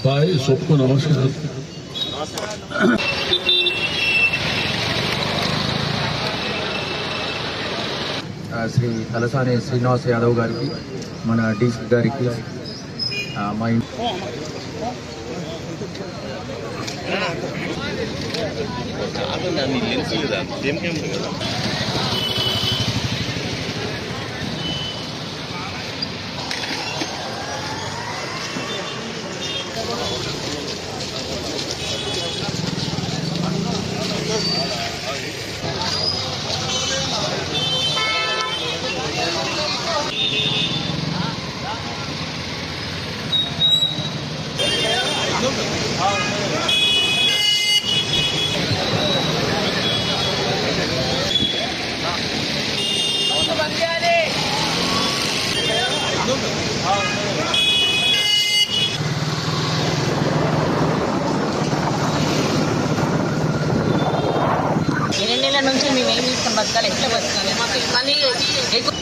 भाई सबको नमस्कार। श्री तलसानी श्रीनिवास यादव गारी मन डीसी गारी మా నుంచి మేము ఏం చేస్తాం, బతకాలి, ఎట్లా బతకాలి, మాకు మనీ ఎక్కువ.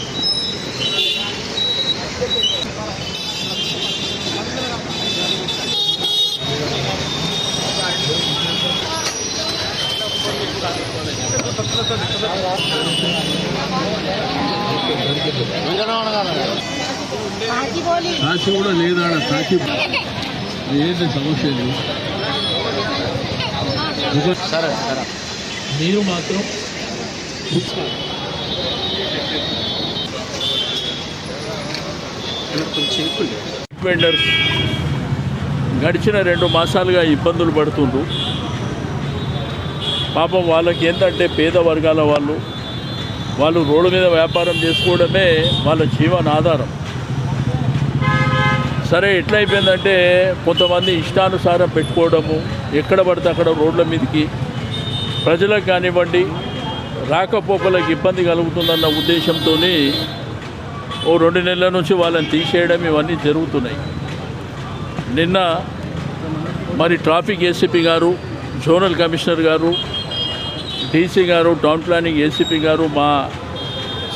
సాక్షి కూడా లేదా సాక్షి ఏంటి సమస్య మీరు మాత్రం వెండర్స్ గడిచిన 2 మాసాలుగా ఇబ్బందులు పడుతుండ్రు. పాపం వాళ్ళకి ఏంటంటే పేద వర్గాల వాళ్ళు రోడ్డు మీద వ్యాపారం చేసుకోవడమే వాళ్ళ జీవనాధారం. సరే ఎట్లయిపోయిందంటే కొంతమంది ఇష్టానుసారం పెట్టుకోవడము, ఎక్కడ పడితే అక్కడ రోడ్ల మీదకి ప్రజలకు కానివ్వండి రాకపోకలకు ఇబ్బంది కలుగుతుందన్న ఉద్దేశంతో ఓ 2 నెలల నుంచి వాళ్ళని తీసేయడం ఇవన్నీ జరుగుతున్నాయి. నిన్న మరి ట్రాఫిక్ ఏసీపీ గారు, జోనల్ కమిషనర్ గారు, డీసీ గారు, టౌన్ ప్లానింగ్ ఏసీపీ గారు, మా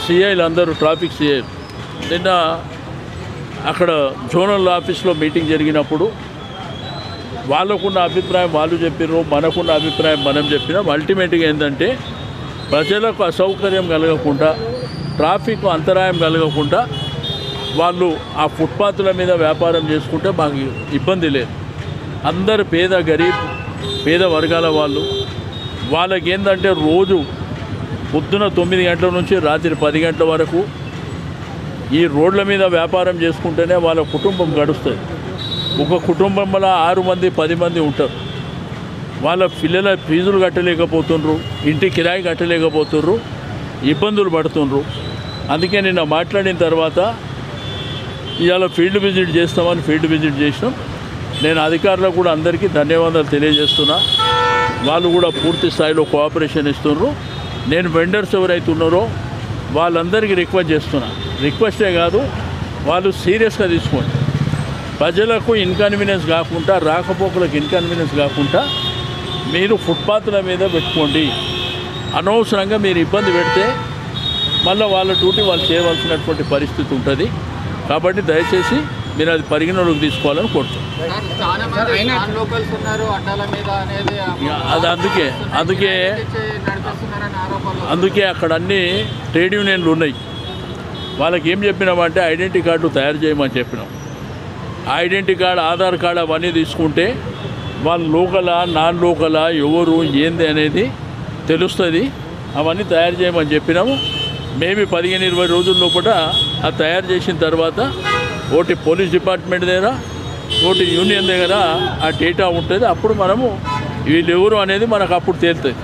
సిఐలు అందరూ ట్రాఫిక్ సిఐలు నిన్న అక్కడ జోనల్ ఆఫీస్లో మీటింగ్ జరిగినప్పుడు వాళ్ళకున్న అభిప్రాయం వాళ్ళు చెప్పినారు, మనకున్న అభిప్రాయం మనం చెప్పినాం. అల్టిమేట్గా ఏంటంటే ప్రజలకు అసౌకర్యం కలగకుండా, ట్రాఫిక్ అంతరాయం కలగకుండా వాళ్ళు ఆ ఫుట్పాత్ల మీద వ్యాపారం చేసుకుంటే మాకు ఇబ్బంది లేదు. అందరు పేద వర్గాల వాళ్ళకి ఏంటంటే రోజు పొద్దున 9 గంటల నుంచి రాత్రి 10 గంటల వరకు ఈ రోడ్ల మీద వ్యాపారం చేసుకుంటేనే వాళ్ళ కుటుంబం గడుస్తుంది. ఒక కుటుంబంలో 6 మంది 10 మంది ఉంటారు. వాళ్ళ పిల్లల ఫీజులు కట్టలేకపోతుండ్రు, ఇంటి కిరాయి కట్టలేకపోతుండ్రు, ఇబ్బందులు పడుతుండ్రు. అందుకే నిన్న మాట్లాడిన తర్వాత ఇవాళ ఫీల్డ్ విజిట్ చేస్తామని ఫీల్డ్ విజిట్ చేసినాం. నేను అధికారులకు కూడా అందరికీ ధన్యవాదాలు తెలియజేస్తున్నా. వాళ్ళు కూడా పూర్తి స్థాయిలో కోఆపరేషన్ ఇస్తున్నారు. నేను వెండర్స్ ఎవరైతే ఉన్నారో వాళ్ళందరికీ రిక్వెస్ట్ చేస్తున్నా, రిక్వెస్టే కాదు వాళ్ళు సీరియస్గా తీసుకోండి. ప్రజలకు ఇన్కన్వీనియన్స్ కాకుండా, రాకపోకలకు ఇన్కన్వీనియన్స్ కాకుండా మీరు ఫుట్పాత్ల మీద పెట్టుకోండి. అనవసరంగా మీరు ఇబ్బంది పెడితే మళ్ళీ వాళ్ళ డ్యూటీ వాళ్ళు చేయవలసినటువంటి పరిస్థితి ఉంటుంది. కాబట్టి దయచేసి మీరు అది పరిగణలోకి తీసుకోవాలని కోరుతున్నాను. అది అందుకే అక్కడ అన్ని ట్రేడ్ యూనియన్లు ఉన్నాయి. వాళ్ళకి ఏం చెప్పినామంటే ఐడెంటిటీ కార్డు తయారు చేయమని చెప్పినాం. ఐడెంటిటీ కార్డు, ఆధార్ కార్డు అవన్నీ తీసుకుంటే వాళ్ళు లోకలా నాన్ లోకలా ఎవరు ఏంది అనేది తెలుస్తుంది. అవన్నీ తయారు చేయమని చెప్పినాము. మేబీ 15-20 రోజుల లోపల అది తయారు చేసిన తర్వాత ఒకటి పోలీస్ డిపార్ట్మెంట్ దగ్గర, ఒకటి యూనియన్ దగ్గర ఆ డేటా ఉంటుంది. అప్పుడు మనము వీళ్ళు ఎవరు అనేది మనకు అప్పుడు తేలుతుంది.